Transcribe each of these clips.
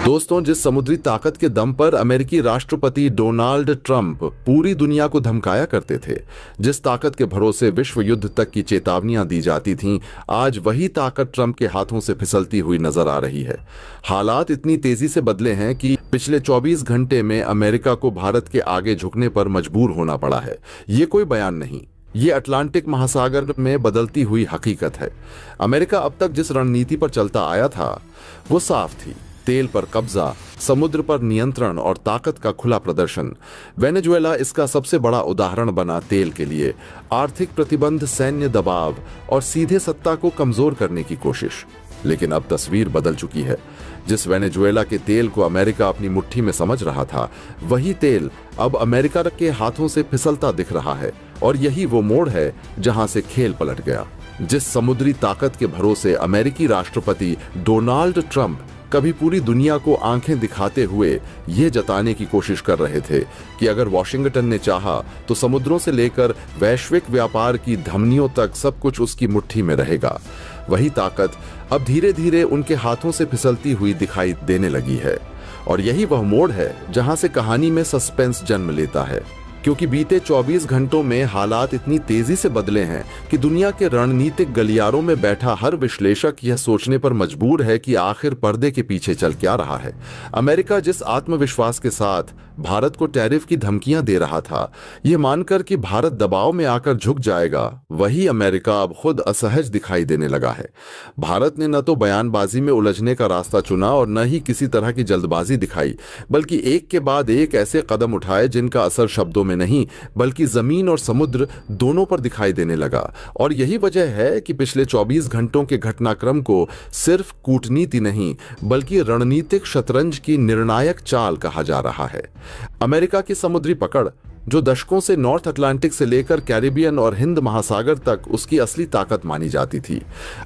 दोस्तों, जिस समुद्री ताकत के दम पर अमेरिकी राष्ट्रपति डोनाल्ड ट्रंप पूरी दुनिया को धमकाया करते थे, जिस ताकत के भरोसे विश्व युद्ध तक की चेतावनियां दी जाती थीं, आज वही ताकत ट्रंप के हाथों से फिसलती हुई नजर आ रही है। हालात इतनी तेजी से बदले हैं कि पिछले 24 घंटे में अमेरिका को भारत के आगे झुकने पर मजबूर होना पड़ा है। ये कोई बयान नहीं, ये अटलांटिक महासागर में बदलती हुई हकीकत है। अमेरिका अब तक जिस रणनीति पर चलता आया था वो साफ थी: तेल पर कब्जा, समुद्र पर नियंत्रण और ताकत का खुला प्रदर्शन। वेनेजुएला इसका सबसे बड़ा उदाहरण बना। तेल के लिए आर्थिक प्रतिबंध, सैन्य दबाव और सीधे सत्ता को कमजोर करने की कोशिश। लेकिन अब तस्वीर बदल चुकी है। जिस वेनेजुएला के तेल को अमेरिका अपनी मुट्ठी में समझ रहा था, वही तेल अब अमेरिका के हाथों से फिसलता दिख रहा है। और यही वो मोड़ है जहां से खेल पलट गया। जिस समुद्री ताकत के भरोसे अमेरिकी राष्ट्रपति डोनाल्ड ट्रंप कभी पूरी दुनिया को आंखें दिखाते हुए यह जताने की कोशिश कर रहे थे कि अगर वॉशिंगटन ने चाहा तो समुद्रों से लेकर वैश्विक व्यापार की धमनियों तक सब कुछ उसकी मुट्ठी में रहेगा, वही ताकत अब धीरे धीरे उनके हाथों से फिसलती हुई दिखाई देने लगी है। और यही वह मोड़ है जहां से कहानी में सस्पेंस जन्म लेता है, क्योंकि बीते 24 घंटों में हालात इतनी तेजी से बदले हैं कि दुनिया के रणनीतिक गलियारों में बैठा हर विश्लेषक यह सोचने पर मजबूर है कि आखिर पर्दे के पीछे चल क्या रहा है। अमेरिका जिस आत्मविश्वास के साथ भारत को टैरिफ की धमकियां दे रहा था, यह मानकर कि भारत दबाव में आकर झुक जाएगा, वही अमेरिका अब खुद असहज दिखाई देने लगा है। भारत ने न तो बयानबाजी में उलझने का रास्ता चुना और न ही किसी तरह की जल्दबाजी दिखाई, बल्कि एक के बाद एक ऐसे कदम उठाए जिनका असर शब्दों में नहीं बल्कि जमीन और समुद्र दोनों पर दिखाई देने लगा। और यही वजह है कि पिछले 24 घंटों के घटनाक्रम को सिर्फ कूटनीति नहीं बल्कि रणनीतिक शतरंज की निर्णायक चाल कहा जा रहा है। अमेरिका की समुद्री पकड़, जो दशकों से नॉर्थ अटलांटिक से लेकर कैरिबियन और हिंद महासागर तक उसकी असली ताकत मानी जाती थी,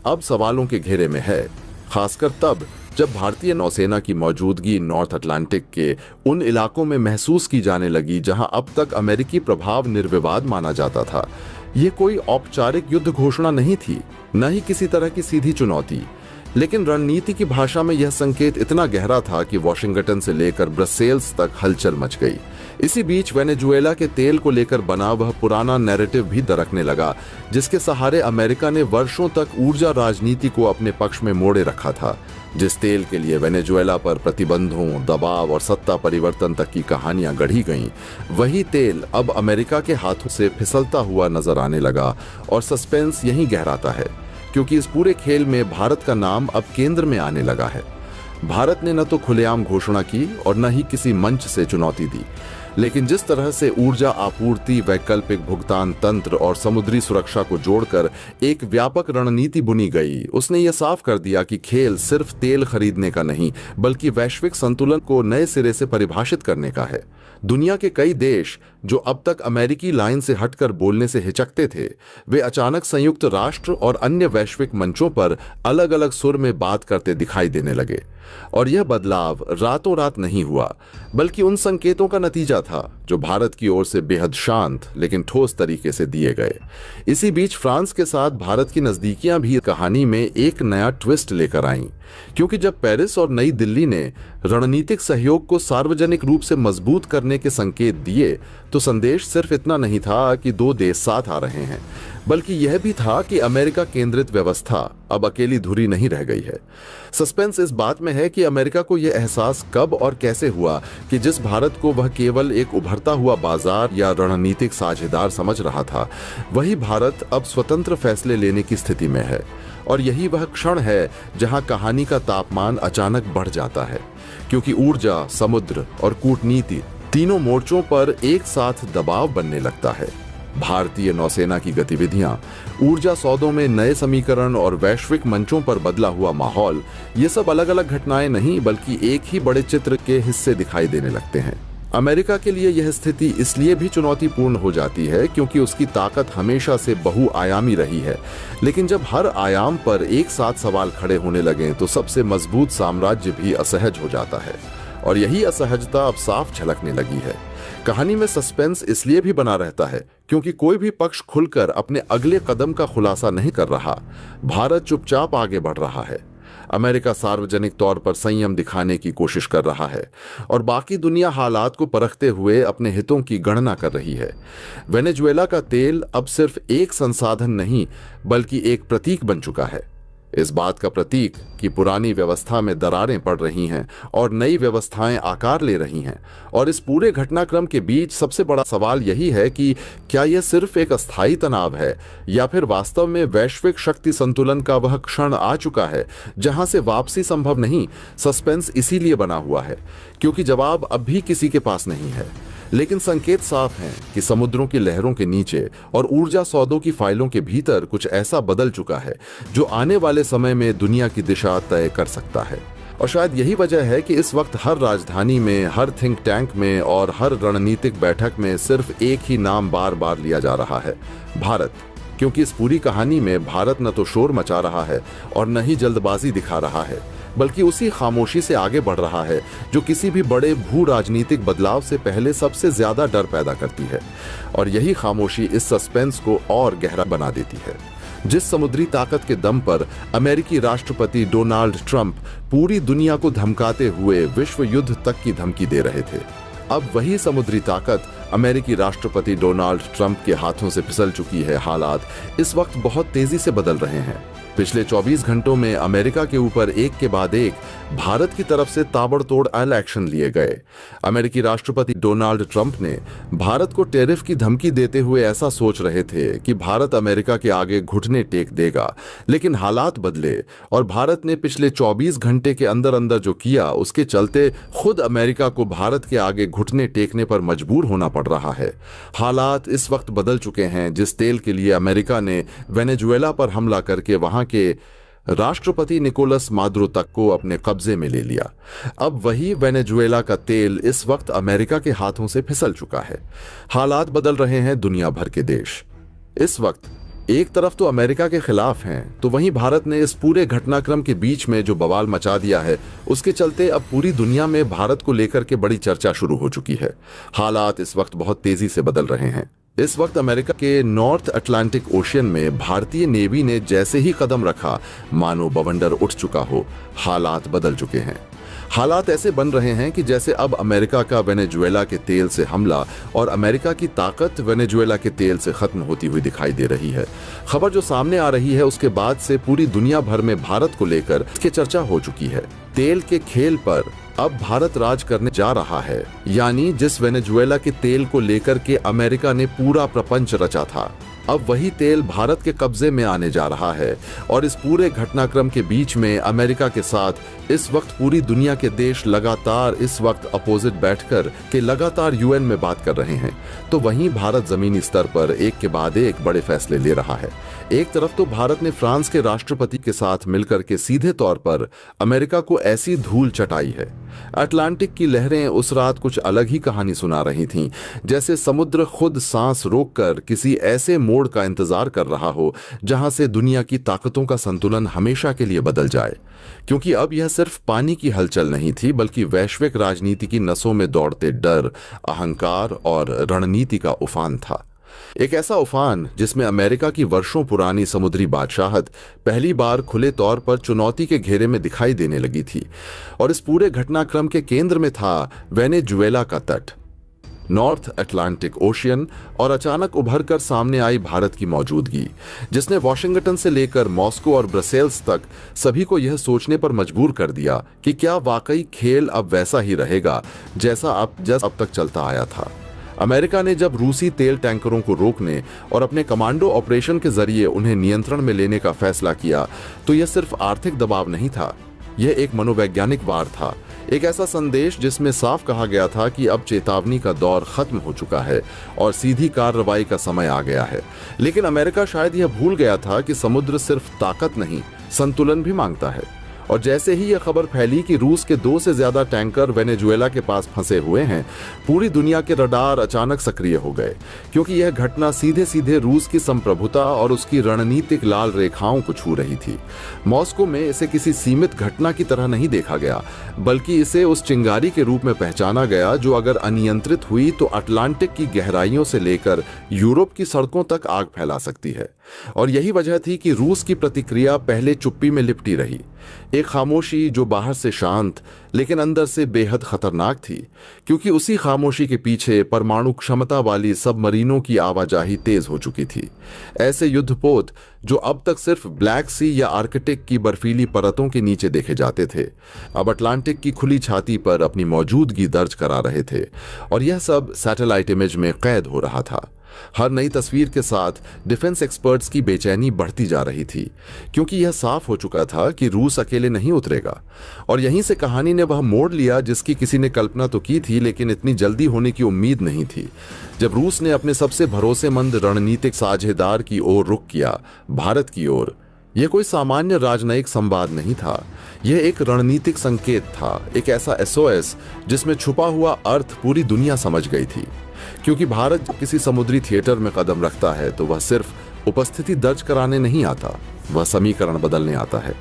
अब सवालों के घेरे में है। खासकर तब जब भारतीय नौसेना की मौजूदगी नॉर्थ अटलांटिक के उन इलाकों में महसूस की जाने लगी जहां अब तक अमेरिकी प्रभाव निर्विवाद माना जाता था। ये कोई औपचारिक युद्ध घोषणा नहीं थी, न ही किसी तरह की सीधी चुनौती, लेकिन रणनीति की भाषा में यह संकेत इतना गहरा था कि वॉशिंगटन से लेकर ब्रसेल्स तक हलचल मच गई। इसी बीच वेनेजुएला के तेल को लेकर बना वह पुराना नैरेटिव भी दरकने लगा, जिसके सहारे अमेरिका ने वर्षों तक ऊर्जा राजनीति को अपने पक्ष में मोड़े रखा था। जिस तेल के लिए वेनेजुएला पर प्रतिबंधों, दबाव और सत्ता परिवर्तन तक की कहानियां गढ़ी गईं, वही तेल अब अमेरिका के हाथों से फिसलता हुआ नजर आने लगा। और सस्पेंस यहीं गहराता है, क्योंकि इस पूरे खेल में भारत का नाम अब केंद्र में आने लगा है। भारत ने न तो खुलेआम घोषणा की और न ही किसी मंच से चुनौती दी, लेकिन जिस तरह से ऊर्जा आपूर्ति, वैकल्पिक भुगतान तंत्र और समुद्री सुरक्षा को जोड़कर एक व्यापक रणनीति बुनी गई, उसने यह साफ कर दिया कि खेल सिर्फ तेल खरीदने का नहीं बल्कि वैश्विक संतुलन को नए सिरे से परिभाषित करने का है। दुनिया के कई देश जो अब तक अमेरिकी लाइन से हटकर बोलने से हिचकते थे, वे अचानक संयुक्त राष्ट्र और अन्य वैश्विक मंचों पर अलग अलग सुर में बात करते दिखाई देने लगे। और यह बदलाव रातों रात नहीं हुआ, बल्कि उन संकेतों का नतीजा था जो भारत की ओर से बेहद शांत लेकिन ठोस तरीके से दिए गए। इसी बीच फ्रांस के साथ भारत की नजदीकियां भी कहानी में एक नया ट्विस्ट लेकर आईं, क्योंकि जब पेरिस और नई दिल्ली ने रणनीतिक सहयोग को सार्वजनिक रूप से मजबूत करने के संकेत दिए, तो संदेश सिर्फ इतना नहीं था कि दो देश साथ आ रहे हैं, बल्कि यह भी था कि अमेरिका केंद्रित व्यवस्था अब अकेली धुरी नहीं रह गई है। सस्पेंस इस बात में है कि अमेरिका को यह एहसास कब और कैसे हुआ कि जिस भारत को वह केवल एक उभरता हुआ बाजार या रणनीतिक साझेदार समझ रहा था, वही भारत अब स्वतंत्र फैसले लेने की स्थिति में है। और यही वह क्षण है जहां कहानी का तापमान अचानक बढ़ जाता है, क्योंकि ऊर्जा, समुद्र और कूटनीति तीनों मोर्चों पर एक साथ दबाव बनने लगता है। भारतीय नौसेना की गतिविधियां, ऊर्जा सौदों में नए समीकरण और वैश्विक मंचों पर बदला हुआ माहौल, ये सब अलग अलग घटनाएं नहीं बल्कि एक ही बड़े चित्र के हिस्से दिखाई देने लगते हैं। अमेरिका के लिए यह स्थिति इसलिए भी चुनौतीपूर्ण हो जाती है क्योंकि उसकी ताकत हमेशा से बहुआयामी रही है। लेकिन जब हर आयाम पर एक साथ सवाल खड़े होने लगें तो सबसे मजबूत साम्राज्य भी असहज हो जाता है। और यही असहजता अब साफ झलकने लगी है। कहानी में सस्पेंस इसलिए भी बना रहता है क्योंकि कोई भी पक्ष खुलकर अपने अगले कदम का खुलासा नहीं कर रहा। भारत चुपचाप आगे बढ़ रहा है। अमेरिका सार्वजनिक तौर पर संयम दिखाने की कोशिश कर रहा है और बाकी दुनिया हालात को परखते हुए अपने हितों की गणना कर रही है। वेनेजुएला का तेल अब सिर्फ एक संसाधन नहीं बल्कि एक प्रतीक बन चुका है। इस बात का प्रतीक कि पुरानी व्यवस्था में दरारें पड़ रही हैं और नई व्यवस्थाएं आकार ले रही हैं। और इस पूरे घटनाक्रम के बीच सबसे बड़ा सवाल यही है कि क्या यह सिर्फ एक अस्थायी तनाव है या फिर वास्तव में वैश्विक शक्ति संतुलन का वह क्षण आ चुका है जहां से वापसी संभव नहीं। सस्पेंस इसीलिए बना हुआ है क्योंकि जवाब अब भी किसी के पास नहीं है, लेकिन संकेत साफ हैं कि समुद्रों की लहरों के नीचे और ऊर्जा सौदों की फाइलों के भीतर कुछ ऐसा बदल चुका है जो आने वाले समय में दुनिया की दिशा तय कर सकता है। और शायद यही वजह है कि इस वक्त हर राजधानी में, हर थिंक टैंक में और हर रणनीतिक बैठक में सिर्फ एक ही नाम बार बार लिया जा रहा है, भारत। क्योंकि इस पूरी कहानी में भारत न तो शोर मचा रहा है और न ही जल्दबाजी दिखा रहा है, बल्कि उसी खामोशी से आगे बढ़ रहा है जो किसी भी बड़े भू राजनीतिक बदलाव से पहले सबसे ज्यादा डर पैदा करती है। और यही खामोशी इस सस्पेंस को और गहरा बना देती है। जिस समुद्री ताकत के दम पर अमेरिकी राष्ट्रपति डोनाल्ड ट्रंप पूरी दुनिया को धमकाते हुए विश्व युद्ध तक की धमकी दे रहे थे, अब वही समुद्री ताकत अमेरिकी राष्ट्रपति डोनाल्ड ट्रंप के हाथों से फिसल चुकी है। हालात इस वक्त बहुत तेजी से बदल रहे हैं। पिछले 24 घंटों में अमेरिका के ऊपर एक के बाद एक भारत की तरफ से ताबड़तोड़ एक्शन लिए गए। अमेरिकी राष्ट्रपति डोनाल्ड ट्रंप ने भारत को टैरिफ की धमकी देते हुए ऐसा सोच रहे थे कि भारत अमेरिका के आगे घुटने टेक देगा, लेकिन हालात बदले और भारत ने पिछले 24 घंटे के अंदर अंदर जो किया उसके चलते खुद अमेरिका को भारत के आगे घुटने टेकने पर मजबूर होना पड़ रहा है। हालात इस वक्त बदल चुके हैं जिस तेल के लिए अमेरिका ने वेनेजुएला पर हमला करके वहां के राष्ट्रपति निकोलस मादुरो तक को अपने कब्जे में ले लिया। अब वही वेनेजुएला का तेल इस वक्त अमेरिका के हाथों से फिसल चुका है। हालात बदल रहे हैं दुनिया भर के देश इस वक्त एक तरफ तो अमेरिका के खिलाफ हैं, तो वहीं भारत ने इस पूरे घटनाक्रम के बीच में जो बवाल मचा दिया है उसके चलते अब पूरी दुनिया में भारत को लेकर के बड़ी चर्चा शुरू हो चुकी है। हालात इस वक्त बहुत तेजी से बदल रहे हैं। इस वक्त अमेरिका के नॉर्थ अटलांटिक ओशियन में भारतीय नेवी ने जैसे ही कदम रखा मानो बवंडर उठ चुका हो। हालात बदल चुके हैं। हालात ऐसे बन रहे हैं कि जैसे अब अमेरिका का वेनेजुएला के तेल से हमला और अमेरिका की ताकत वेनेजुएला के तेल से खत्म होती हुई दिखाई दे रही है। खबर जो सामने आ रही है उसके बाद से पूरी दुनिया भर में भारत को लेकर इसकी चर्चा हो चुकी है। तेल के खेल पर अब भारत राज करने जा रहा है, यानी जिस वेनेजुएला के तेल को लेकर के अमेरिका ने पूरा प्रपंच रचा था, अब वही तेल भारत के कब्जे में आने जा रहा है। और इस पूरे घटनाक्रम के बीच में अमेरिका के साथ इस वक्त पूरी दुनिया के देश लगातार इस वक्त अपोजिट बैठकर के लगातार यूएन में बात कर रहे हैं, तो वहीं भारत जमीनी स्तर पर एक के बाद एक बड़े फैसले ले रहा है। एक तरफ तो भारत ने फ्रांस के राष्ट्रपति के साथ मिलकर के सीधे तौर पर अमेरिका को ऐसी धूल चटाई है। अटलांटिक की लहरें उस रात कुछ अलग ही कहानी सुना रही थीं, जैसे समुद्र खुद सांस रोककर किसी ऐसे मोड़ का इंतजार कर रहा हो जहां से दुनिया की ताकतों का संतुलन हमेशा के लिए बदल जाए। क्योंकि अब यह सिर्फ पानी की हलचल नहीं थी, बल्कि वैश्विक राजनीति की नसों में दौड़ते डर, अहंकार और रणनीति का उफान था। एक ऐसा उफान जिसमें अमेरिका की वर्षों पुरानी समुद्री बादशाहत पहली बार खुले तौर पर चुनौती के घेरे में दिखाई देने लगी थी। और इस पूरे घटनाक्रम के केंद्र में था वेनेजुएला का तट, नॉर्थ अटलांटिक ओशियन, और अचानक उभर कर सामने आई भारत की मौजूदगी, जिसने वॉशिंगटन से लेकर मॉस्को और ब्रसेल्स तक सभी को यह सोचने पर मजबूर कर दिया कि क्या वाकई खेल अब वैसा ही रहेगा जैसा अब तक चलता आया था। अमेरिका ने जब रूसी तेल टैंकरों को रोकने और अपने कमांडो ऑपरेशन के जरिए उन्हें नियंत्रण में लेने का फैसला किया, तो यह सिर्फ आर्थिक दबाव नहीं था, यह एक मनोवैज्ञानिक वार था। एक ऐसा संदेश जिसमें साफ कहा गया था कि अब चेतावनी का दौर खत्म हो चुका है और सीधी कार्रवाई का समय आ गया है। लेकिन अमेरिका शायद यह भूल गया था कि समुद्र सिर्फ ताकत नहीं, संतुलन भी मांगता है। और जैसे ही यह खबर फैली कि रूस के 2 से ज्यादा टैंकर वेनेजुएला के पास फंसे हुए हैं, पूरी दुनिया के रडार अचानक सक्रिय हो गए, क्योंकि यह घटना सीधे सीधे रूस की संप्रभुता और उसकी रणनीतिक लाल रेखाओं को छू रही थी। मॉस्को में इसे किसी सीमित घटना की तरह नहीं देखा गया, बल्कि इसे उस चिंगारी के रूप में पहचाना गया जो अगर अनियंत्रित हुई तो अटलांटिक की गहराइयों से लेकर यूरोप की सड़कों तक आग फैला सकती है। और यही वजह थी कि रूस की प्रतिक्रिया पहले चुप्पी में लिपटी रही, एक खामोशी जो बाहर से शांत लेकिन अंदर से बेहद खतरनाक थी, क्योंकि उसी खामोशी के पीछे परमाणु क्षमता वाली सबमरीनों की आवाजाही तेज हो चुकी थी। ऐसे युद्धपोत जो अब तक सिर्फ ब्लैक सी या आर्कटिक की बर्फीली परतों के नीचे देखे जाते थे, अब अटलांटिक की खुली छाती पर अपनी मौजूदगी दर्ज करा रहे थे, और यह सब सैटेलाइट इमेज में कैद हो रहा था। हर नई तस्वीर के साथ डिफेंस एक्सपर्ट्स की बेचैनी बढ़ती जा रही थी, क्योंकि यह साफ हो चुका था कि रूस अकेले नहीं उतरेगा। और यहीं से कहानी ने वह मोड़ लिया जिसकी किसी ने कल्पना तो की थी, लेकिन इतनी जल्दी होने की उम्मीद नहीं थी, जब रूस ने अपने सबसे भरोसेमंद रणनीतिक साझेदार की ओर रुख किया, भारत की ओर। यह कोई सामान्य राजनयिक संवाद नहीं था, यह एक रणनीतिक संकेत था, एक ऐसा SOS जिसमें छुपा हुआ अर्थ पूरी दुनिया समझ गई थी। क्योंकि भारत जब किसी समुद्री थिएटर में कदम रखता है तो वह सिर्फ उपस्थिति दर्ज कराने नहीं आता, वह समीकरण बदलने आता है।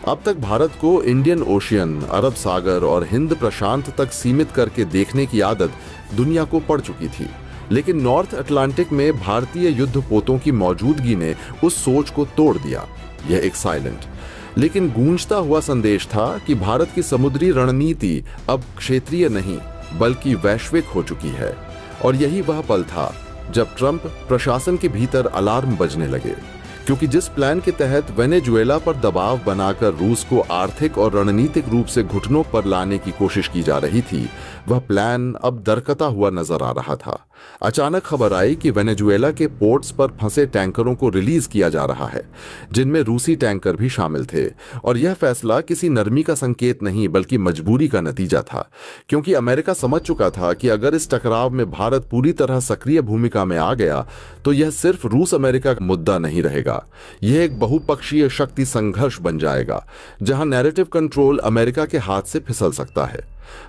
अब तक भारत को इंडियन ओशियन, अरब सागर और हिंद प्रशांत तक सीमित करके देखने की आदत दुनिया को पड़ चुकी थी, लेकिन नॉर्थ अटलांटिक में भारतीय युद्धपोतों की मौजूदगी ने उस सोच को तोड़ दिया। यह एक साइलेंट लेकिन गूंजता हुआ संदेश था कि भारत की समुद्री रणनीति अब क्षेत्रीय नहीं बल्कि वैश्विक हो चुकी है। और यही वह पल था जब ट्रंप प्रशासन के भीतर अलार्म बजने लगे, क्योंकि जिस प्लान के तहत वेनेजुएला पर दबाव बनाकर रूस को आर्थिक और रणनीतिक रूप से घुटनों पर लाने की कोशिश की जा रही थी, वह प्लान अब दरकता हुआ नजर आ रहा था। अचानक खबर आई कि वेनेजुएला के पोर्ट्स पर फंसे टैंकरों को रिलीज किया जा रहा है, जिनमें रूसी टैंकर भी शामिल थे। और यह फैसला किसी नरमी का संकेत नहीं बल्कि मजबूरी का नतीजा था, क्योंकि अमेरिका समझ चुका था कि अगर इस टकराव में भारत पूरी तरह सक्रिय भूमिका में आ गया तो यह सिर्फ रूस अमेरिका का मुद्दा नहीं रहेगा, यह एक बहुपक्षीय शक्ति संघर्ष बन जाएगा, जहां नैरेटिव कंट्रोल अमेरिका के हाथ से फिसल सकता है।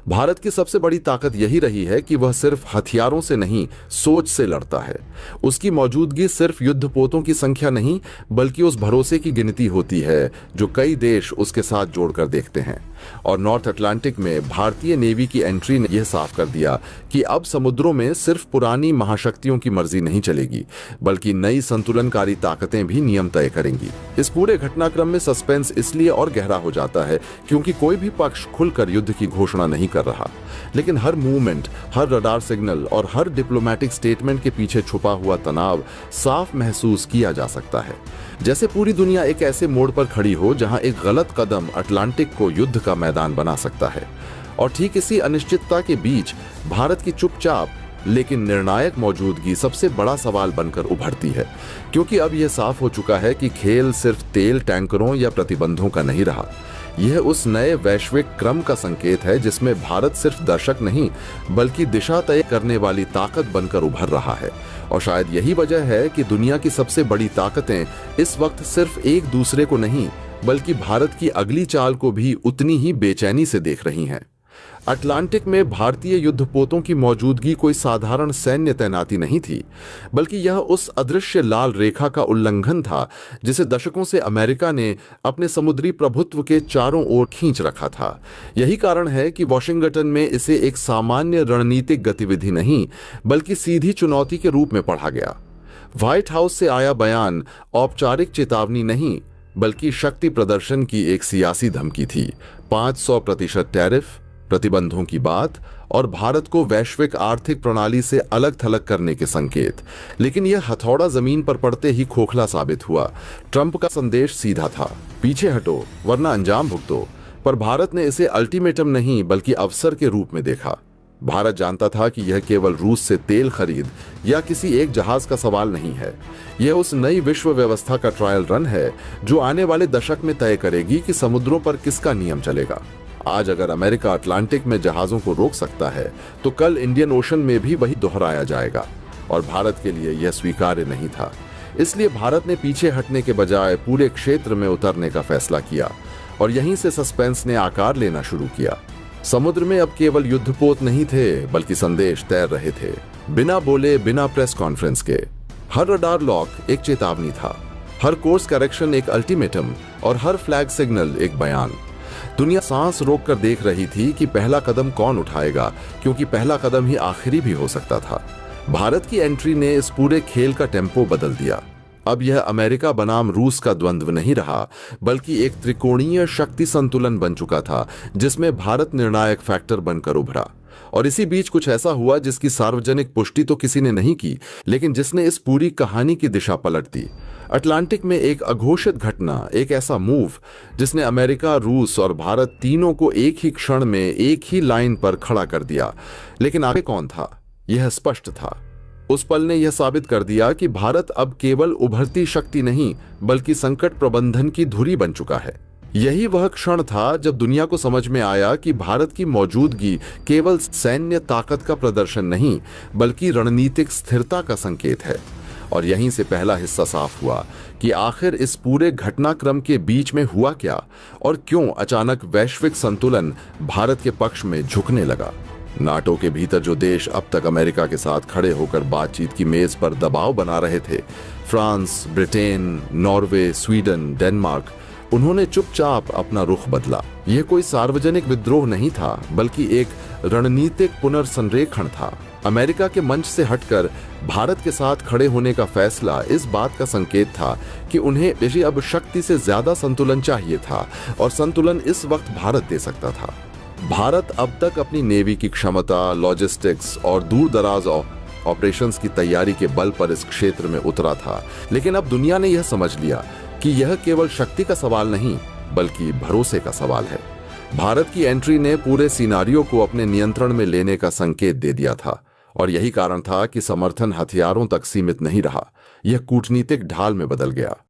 भारत की सबसे बड़ी ताकत यही रही है कि वह सिर्फ हथियारों से नहीं, सोच से लड़ता है। उसकी मौजूदगी सिर्फ युद्धपोतों की संख्या नहीं बल्कि उस भरोसे की गिनती होती है जो कई देश उसके साथ जोड़कर देखते हैं। और नॉर्थ अटलांटिक में भारतीय नेवी की एंट्री ने यह साफ कर दिया कि अब समुद्रों में सिर्फ पुरानी महाशक्तियों की मर्जी नहीं चलेगी, बल्कि नई संतुलनकारी ताकतें भी नियम तय करेंगी। इस पूरे घटनाक्रम में सस्पेंस इसलिए और गहरा हो जाता है क्योंकि कोई भी पक्ष खुलकर युद्ध की घोषणा नहीं कर रहा, लेकिन हर मूवमेंट, हर रडार सिग्नल और हर डिप्लोमैटिक स्टेटमेंट के पीछे छुपा हुआ तनाव साफ महसूस किया जा सकता है। जैसे पूरी दुनिया एक ऐसे मोड़ पर खड़ी हो जहां एक गलत कदम अटलांटिक को युद्ध का मैदान बना सकता है। और ठीक इसी अनिश्चितता के बीच भारत की चुपचाप लेकिन निर्णायक मौजूदगी सबसे बड़ा सवाल बनकर उभरती है, क्योंकि अब यह साफ हो चुका है कि खेल सिर्फ तेल टैंकरों या प्रतिबंधों का नहीं रहा। यह उस नए वैश्विक क्रम का संकेत है जिसमें भारत सिर्फ दर्शक नहीं बल्कि दिशा तय करने वाली ताकत बनकर उभर रहा है। और शायद यही वजह है कि दुनिया की सबसे बड़ी ताकतें इस वक्त सिर्फ एक दूसरे को नहीं बल्कि भारत की अगली चाल को भी उतनी ही बेचैनी से देख रही हैं। अटलांटिक में भारतीय युद्धपोतों की मौजूदगी कोई साधारण सैन्य तैनाती नहीं थी, बल्कि यह उस अदृश्य लाल रेखा का उल्लंघन था जिसे दशकों से अमेरिका ने अपने समुद्री प्रभुत्व के चारों ओर खींच रखा था। यही कारण है कि वॉशिंगटन में इसे एक सामान्य रणनीतिक गतिविधि नहीं बल्कि सीधी चुनौती के रूप में पढ़ा गया। व्हाइट हाउस से आया बयान औपचारिक चेतावनी नहीं बल्कि शक्ति प्रदर्शन की एक सियासी धमकी थी। 500% टैरिफ, प्रतिबंधों की बात और भारत को वैश्विक आर्थिक प्रणाली से अलग थलग करने के संकेत। लेकिन यह हथौड़ा जमीन पर पड़ते ही खोखला साबित हुआ। ट्रंप का संदेश सीधा था, पीछे हटो वरना अंजाम भुगतो। पर भारत ने इसे अल्टीमेटम नहीं बल्कि अवसर के रूप में देखा। भारत जानता था कि यह केवल रूस से तेल खरीद या किसी एक जहाज का सवाल नहीं है। यह उस नई विश्व व्यवस्था का ट्रायल रन है जो आने वाले दशक में तय करेगी कि समुद्रों पर किसका नियम चलेगा। आज अगर अमेरिका अटलांटिक में जहाजों को रोक सकता है तो कल इंडियन ओशन में भी वही दोहराया जाएगा। और भारत के लिए यह स्वीकार्य नहीं था। इसलिए भारत ने पीछे हटने के बजाय पूरे क्षेत्र में उतरने का फैसला किया। और यहीं से सस्पेंस ने आकार लेना शुरू किया। समुद्र में अब केवल युद्धपोत नहीं थे बल्कि संदेश तैर रहे थे, बिना बोले, बिना प्रेस कॉन्फ्रेंस के। हर रडार लॉक एक चेतावनी था, हर कोर्स करेक्शन एक अल्टीमेटम और हर फ्लैग सिग्नल एक बयान। दुनिया सांस रोककर देख रही थी कि पहला कदम कौन उठाएगा, क्योंकि पहला कदम ही आखिरी भी हो सकता था। भारत की एंट्री ने इस पूरे खेल का टेम्पो बदल दिया। अब यह अमेरिका बनाम रूस का द्वंद्व नहीं रहा, बल्कि एक त्रिकोणीय शक्ति संतुलन बन चुका था जिसमें भारत निर्णायक फैक्टर बनकर उभरा। और इसी बीच कुछ ऐसा हुआ जिसकी सार्वजनिक पुष्टि तो किसी ने नहीं की, लेकिन जिसने इस पूरी कहानी की दिशा पलट दी। अटलांटिक में एक अघोषित घटना, एक ऐसा मूव जिसने अमेरिका, रूस और भारत तीनों को एक ही क्षण में एक ही लाइन पर खड़ा कर दिया। लेकिन आगे कौन था, यह स्पष्ट था। उस पल ने यह साबित कर दिया कि भारत अब केवल उभरती शक्ति नहीं, बल्कि संकट प्रबंधन की धुरी बन चुका है। यही वह क्षण था जब दुनिया को समझ में आया कि भारत की मौजूदगी केवल सैन्य ताकत का प्रदर्शन नहीं, बल्कि रणनीतिक स्थिरता का संकेत है। और यहीं से पहला हिस्सा साफ हुआ कि आखिर इस पूरे घटनाक्रम के बीच में हुआ क्या और क्यों अचानक वैश्विक संतुलन भारत के पक्ष में झुकने लगा। नाटो के भीतर जो देश अब तक अमेरिका के साथ खड़े होकर बातचीत की मेज पर दबाव बना रहे थे, France, Britain, Norway, Sweden, Denmark, उन्होंने चुपचाप अपना रुख बदला। यह कोई सार्वजनिक विद्रोह नहीं था, बल्कि एक रणनीतिक पुनर्संरेखण था। अमेरिका के मंच से हटकर भारत के साथ खड़े होने का फैसला इस बात का संकेत था कि उन्हें अब शक्ति से ज्यादा संतुलन चाहिए था, और संतुलन इस वक्त भारत दे सकता था। भारत अब तक अपनी नेवी की क्षमता, लॉजिस्टिक्स और दूर दराज ऑपरेशंस की तैयारी के बल पर इस क्षेत्र में उतरा था, लेकिन अब दुनिया ने यह समझ लिया कि यह केवल शक्ति का सवाल नहीं, बल्कि भरोसे का सवाल है। भारत की एंट्री ने पूरे सिनारियो को अपने नियंत्रण में लेने का संकेत दे दिया था, और यही कारण था कि समर्थन हथियारों तक सीमित नहीं रहा, यह कूटनीतिक ढाल में बदल गया।